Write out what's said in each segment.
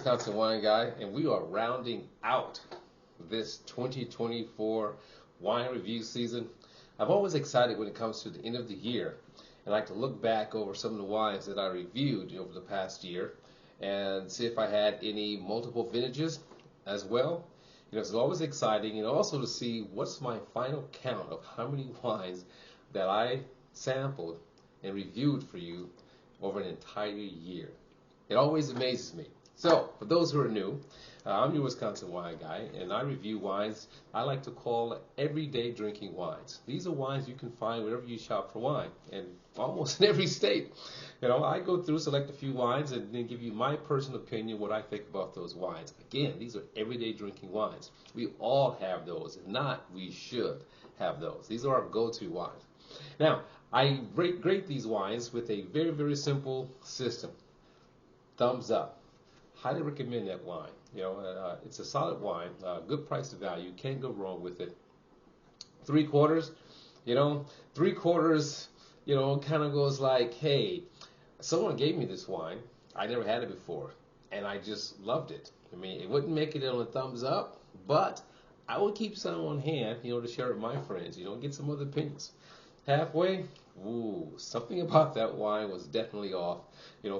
Wisconsin wine guy, and we are rounding out this 2024 wine review season. I'm always excited when it comes to the end of the year, and I like to look back over some of the wines that I reviewed over the past year and see if I had any multiple vintages as well. It's always exciting, and also to see what's my final count of how many wines that I sampled and reviewed for you over an entire year. It always amazes me. So, for those who are new, I'm your Wisconsin wine guy, and I review wines I like to call everyday drinking wines. These are wines you can find wherever you shop for wine, and almost in every state. I go through, select a few wines, and then give you my personal opinion, what I think about those wines. Again, these are everyday drinking wines. We all have those. If not, we should have those. These are our go-to wines. Now, I rate these wines with a very, very simple system. Thumbs up. Highly recommend that wine. It's a solid wine, good price to value. Can't go wrong with it. 3/4, 3/4, kind of goes like, hey, someone gave me this wine. I never had it before, and I just loved it. It wouldn't make it on a thumbs up, but I would keep some on hand, to share with my friends, get some other opinions. Halfway, something about that wine was definitely off,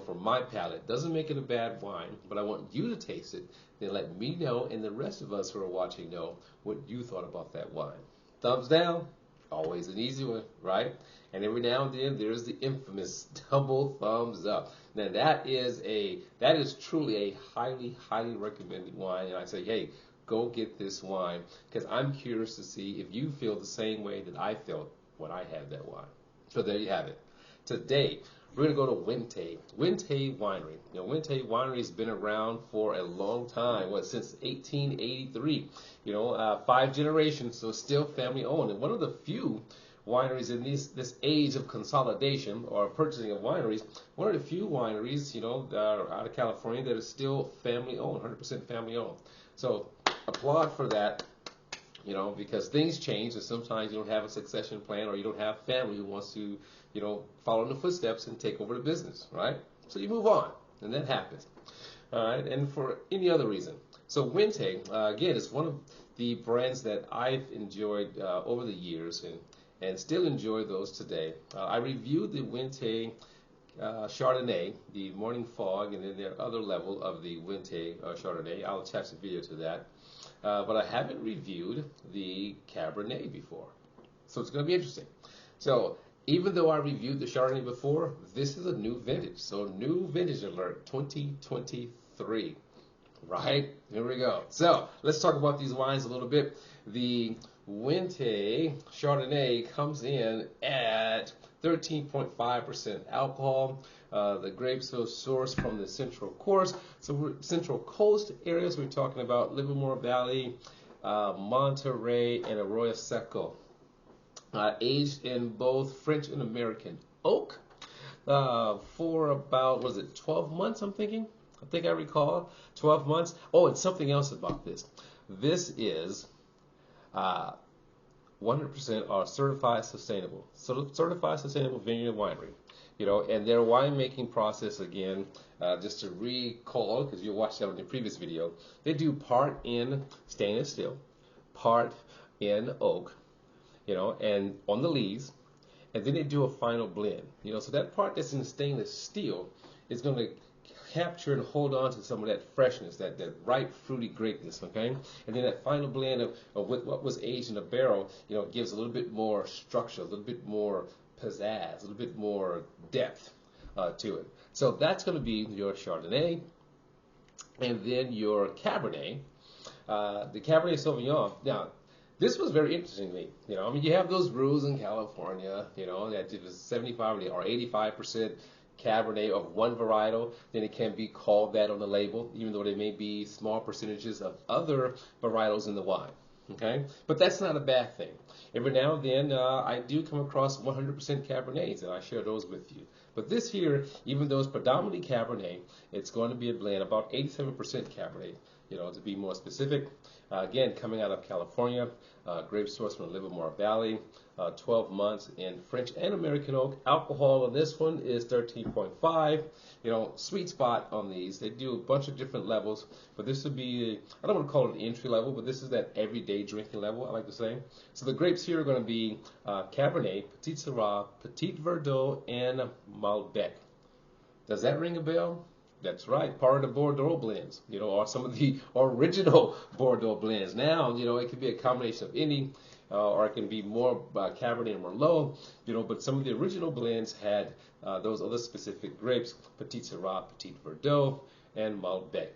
for my palate. Doesn't make it a bad wine, but I want you to taste it, then let me know and the rest of us who are watching know what you thought about that wine. Thumbs down, always an easy one, right? And every now and then there's the infamous double thumbs up. Now that is truly a highly, highly recommended wine, and I say, hey, go get this wine, because I'm curious to see if you feel the same way that I felt when I had that wine. So there you have it. Today, we're going to go to Wente. Wente Winery. Wente Winery has been around for a long time, since 1883. 5 generations, so still family owned. And one of the few wineries in this age of consolidation or purchasing of wineries, one of the few wineries, that are out of California that is still family owned, 100% family owned. So applaud for that. Because things change, and sometimes you don't have a succession plan, or you don't have family who wants to, follow in the footsteps and take over the business, right? So you move on, and that happens. All right, and for any other reason. So Wente, again, is one of the brands that I've enjoyed over the years, and still enjoy those today. I reviewed the Wente Chardonnay, the Morning Fog, and then their other level of the Wente Chardonnay. I'll attach a video to that. But I haven't reviewed the Cabernet before. So it's going to be interesting. So even though I reviewed the Chardonnay before, this is a new vintage. So new vintage alert, 2023. Right? Here we go. So let's talk about these wines a little bit. The Wente Chardonnay comes in at 13.5% alcohol. The grapes are sourced from the Central Coast areas. We're talking about Livermore Valley, Monterey, and Arroyo Seco. Aged in both French and American oak for about, 12 months, I think I recall. 12 months. Oh, and something else about this. This is 100% certified sustainable. So certified sustainable vineyard winery. And their winemaking process, again, just to recall, because you watched that in the previous video, they do part in stainless steel, part in oak, and on the lees, and then they do a final blend. So that part that's in stainless steel is going to capture and hold on to some of that freshness, that ripe, fruity greatness, okay? And then that final blend of what was aged in a barrel, gives a little bit more structure, a little bit more pizzazz, a little bit more depth to it. So that's going to be your Chardonnay, and then your Cabernet, the Cabernet Sauvignon. Now, this was very interesting to me. You have those rules in California, that if it's 75 or 85% Cabernet of one varietal, then it can be called that on the label, even though there may be small percentages of other varietals in the wine. Okay, but that's not a bad thing. Every now and then I do come across 100% Cabernets, and I share those with you. But this here, even though it's predominantly Cabernet, it's going to be a blend, about 87% Cabernet. to be more specific. Again, coming out of California, grape sourced from the Livermore Valley, 12 months in French and American oak. Alcohol on this one is 13.5. Sweet spot on these. They do a bunch of different levels, but this would be, I don't want to call it an entry level, but this is that everyday drinking level, I like to say. So the grapes here are going to be Cabernet, Petite Sirah, Petite Verdot, and Malbec. Does that ring a bell? That's right, part of the Bordeaux blends, or some of the original Bordeaux blends. Now, it could be a combination of any, or it can be more Cabernet and Merlot, but some of the original blends had those other specific grapes, Petite Sirah, Petite Verdot, and Malbec.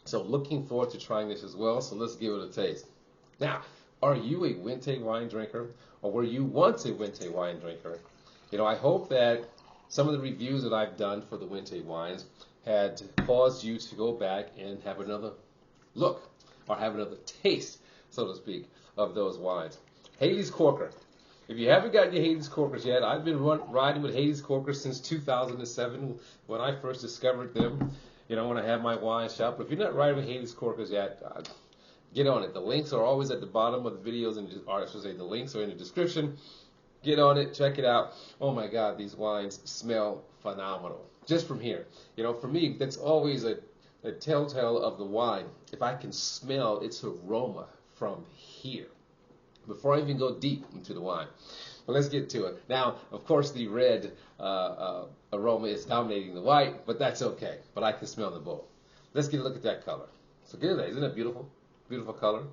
So looking forward to trying this as well, so let's give it a taste. Now, are you a Wente wine drinker, or were you once a Wente wine drinker? I hope that some of the reviews that I've done for the Wente wines had caused you to go back and have another look, or have another taste, so to speak, of those wines. Haley's Corker. If you haven't got your Haley's Corkers yet, I've been riding with Haley's Corkers since 2007 when I first discovered them, when I had my wine shop. But if you're not riding with Haley's Corkers yet, get on it. The links are always at the bottom of the videos, or I should say the links are in the description. Get on it, check it out. Oh my God, these wines smell phenomenal. Just from here. For me, that's always a telltale of the wine. If I can smell its aroma from here, before I even go deep into the wine. But let's get to it. Now, of course, the red aroma is dominating the white, but that's okay. But I can smell them both. Let's get a look at that color. So good, isn't it beautiful? Beautiful color.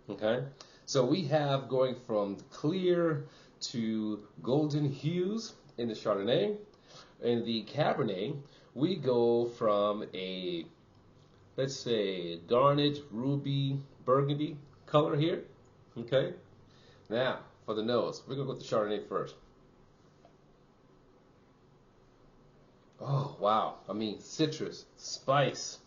Okay. So we have going from clear to golden hues in the Chardonnay. In the Cabernet, we go from a, let's say, garnet, ruby, burgundy color here. Okay? Now, for the nose, we're going to go with the Chardonnay first. Oh, wow. I mean, citrus, spice.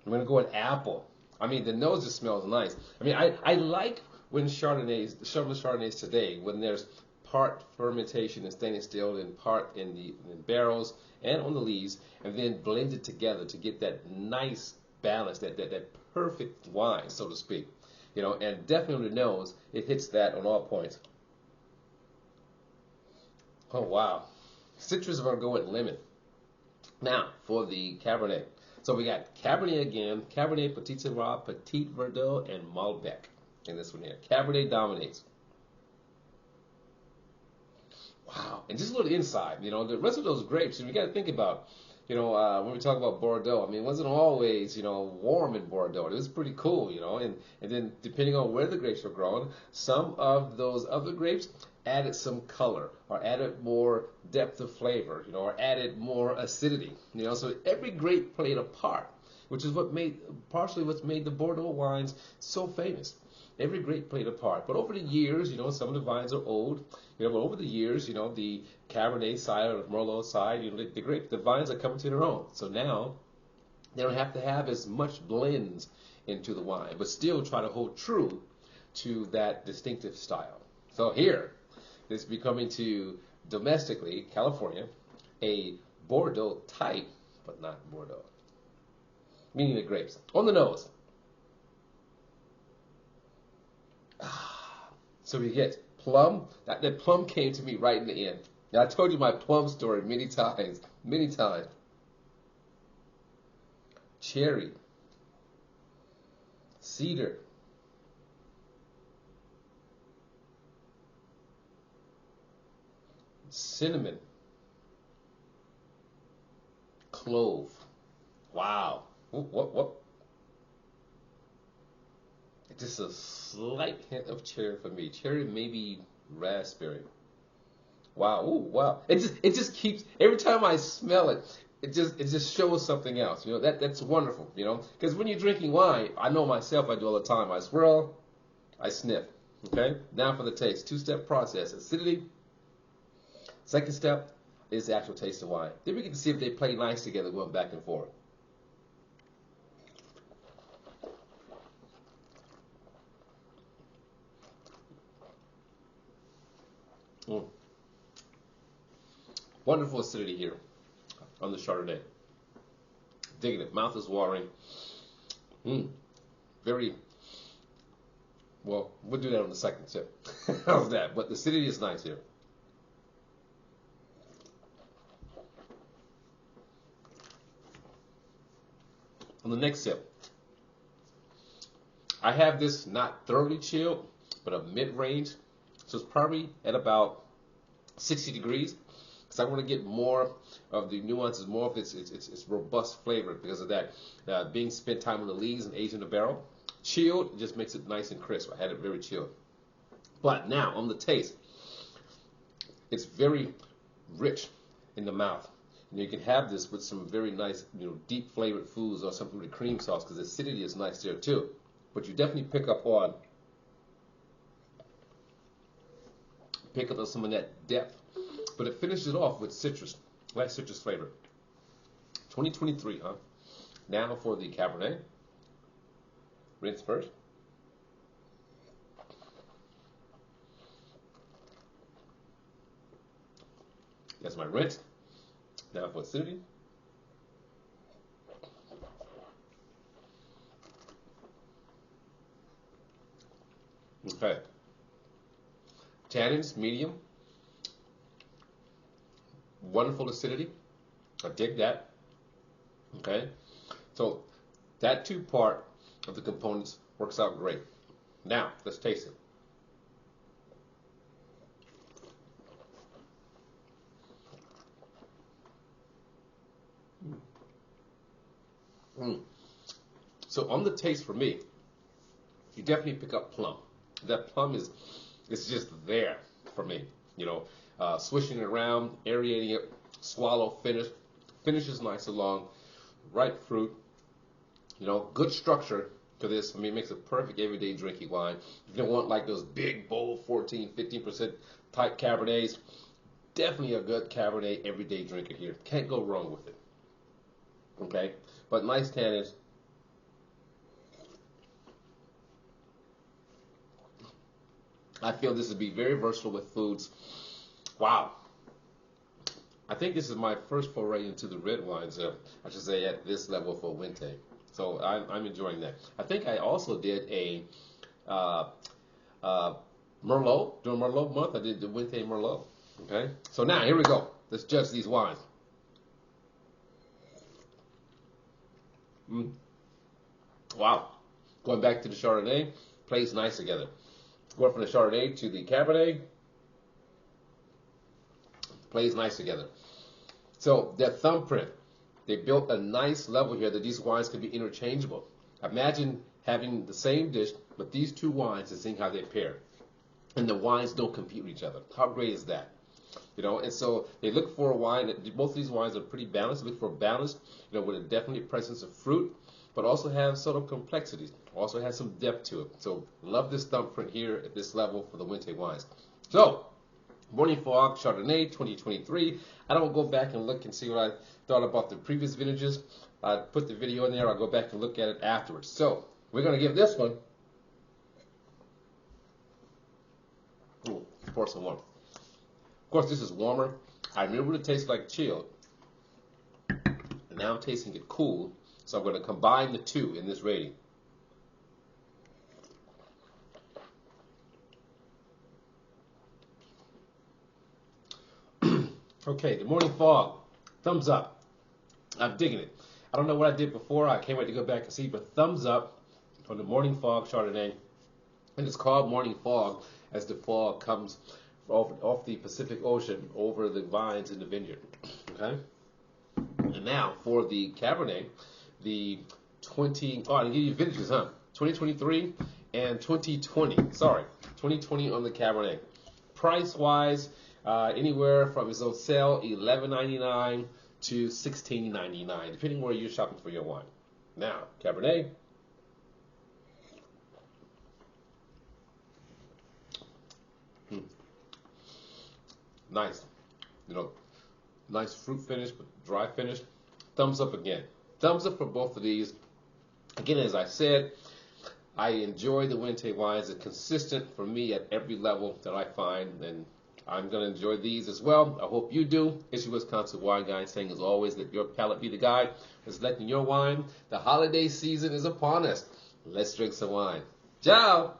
I'm going to go with apple. I mean, the nose just smells nice. I mean, I like when some of the Chardonnays today, when there's part fermentation in stainless steel and part in barrels and on the lees, and then blended together to get that nice balance, that perfect wine, so to speak. And definitely on the nose, it hits that on all points. Oh, wow. Citrus, are going to go with lemon. Now, for the Cabernet. So we got Cabernet again, Cabernet, Petite Sirah, Petite Verdot, and Malbec in this one here. Cabernet dominates. Wow. And just a little inside, the rest of those grapes, you got to think about, when we talk about Bordeaux, I mean, it wasn't always, warm in Bordeaux. It was pretty cool, and then depending on where the grapes were grown, some of those other grapes added some color or added more depth of flavor, or added more acidity, so every grape played a part, which is partially what's made the Bordeaux wines so famous. Every grape played a part. But over the years, some of the vines are old, but over the years, the Cabernet side or the Merlot side, the vines are coming to their own. So now they don't have to have as much blends into the wine, but still try to hold true to that distinctive style. So here, this is becoming to domestically, California, a Bordeaux type, but not Bordeaux. Meaning the grapes. On the nose. So we get plum. That plum came to me right in the end. Now, I told you my plum story many times. Cherry. Cedar. Cinnamon. Clove. Wow. What? Just a slight hint of cherry for me. Cherry, maybe raspberry. Wow, ooh, wow. It just keeps, every time I smell it, it just shows something else. That's wonderful, Because when you're drinking wine, I know myself, I do all the time. I swirl, I sniff. Okay? Now for the taste. Two-step process. Acidity. Second step is the actual taste of wine. Then we get to see if they play nice together going back and forth. Wonderful acidity here on the Chardonnay. Digging it. Mouth is watering. Very, well, we'll do that on the second sip. How's that? But the acidity is nice here. On the next sip, I have this not thoroughly chilled, but a mid-range. So it's probably at about 60 degrees. Because I want to get more of the nuances, more of its robust flavor because of that being spent time on the lees and aged in the barrel. Chilled just makes it nice and crisp. I had it very chilled. But now on the taste, it's very rich in the mouth. You can have this with some very nice, deep flavored foods or something with cream sauce because the acidity is nice there too. But you definitely pick up on some of that depth. But it finishes off with citrus, nice citrus flavor. 2023, huh? Now for the Cabernet. Rinse first. That's my rinse. Now for acidity. Okay. Tannins, medium. Wonderful acidity. I dig that. Okay. So that two part of the components works out great. Now, let's taste it. So on the taste for me, you definitely pick up plum. That plum is just there for me. Swishing it around, aerating it, swallow, finish. Finish is nice along, ripe fruit. Good structure to this. For me, it makes a perfect everyday drinking wine. If you don't want like those big, bold 14, 15% type Cabernets, definitely a good Cabernet everyday drinker here. Can't go wrong with it. Okay, but nice tannins. I feel this would be very versatile with foods. Wow. I think this is my first foray into the red wines, I should say, at this level for Wente. So I'm enjoying that. I think I also did a Merlot. During Merlot month, I did the Wente Merlot. Okay? So now, here we go. Let's judge these wines. Wow. Going back to the Chardonnay, plays nice together. Going from the Chardonnay to the Cabernet, plays nice together. So that thumbprint, they built a nice level here that these wines can be interchangeable. Imagine having the same dish, but these two wines and seeing how they pair. And the wines don't compete with each other. How great is that? And so they look for a wine, both of these wines are pretty balanced. They look for a balance, with a definite presence of fruit, but also have subtle complexities. Also has some depth to it. So love this thumbprint here at this level for the Wente wines. So, Morning Fog Chardonnay 2023. I don't go back and look and see what I thought about the previous vintages. I put the video in there. I'll go back and look at it afterwards. So, we're going to give this one. Pour some warm. Of course, this is warmer. I remember it tastes like chilled. And now I'm tasting it cool. So I'm going to combine the two in this rating. Okay, the Morning Fog, thumbs up. I'm digging it. I don't know what I did before. I can't wait to go back and see, but thumbs up on the Morning Fog Chardonnay. And it's called Morning Fog as the fog comes off the Pacific Ocean over the vines in the vineyard. Okay? And now for the Cabernet, the I didn't give you vintages, huh? 2023 and 2020. Sorry, 2020 on the Cabernet. Price-wise, anywhere from its on sale $11.99 to $16.99, depending where you're shopping for your wine. Now, Cabernet. Nice. Nice fruit finish, but dry finish. Thumbs up again. Thumbs up for both of these. Again, as I said, I enjoy the Wente wines. It's consistent for me at every level that I find, and I'm going to enjoy these as well. I hope you do. It's your Wisconsin Wine Guy saying, as always, let your palate be the guide for selecting your wine. The holiday season is upon us. Let's drink some wine. Ciao!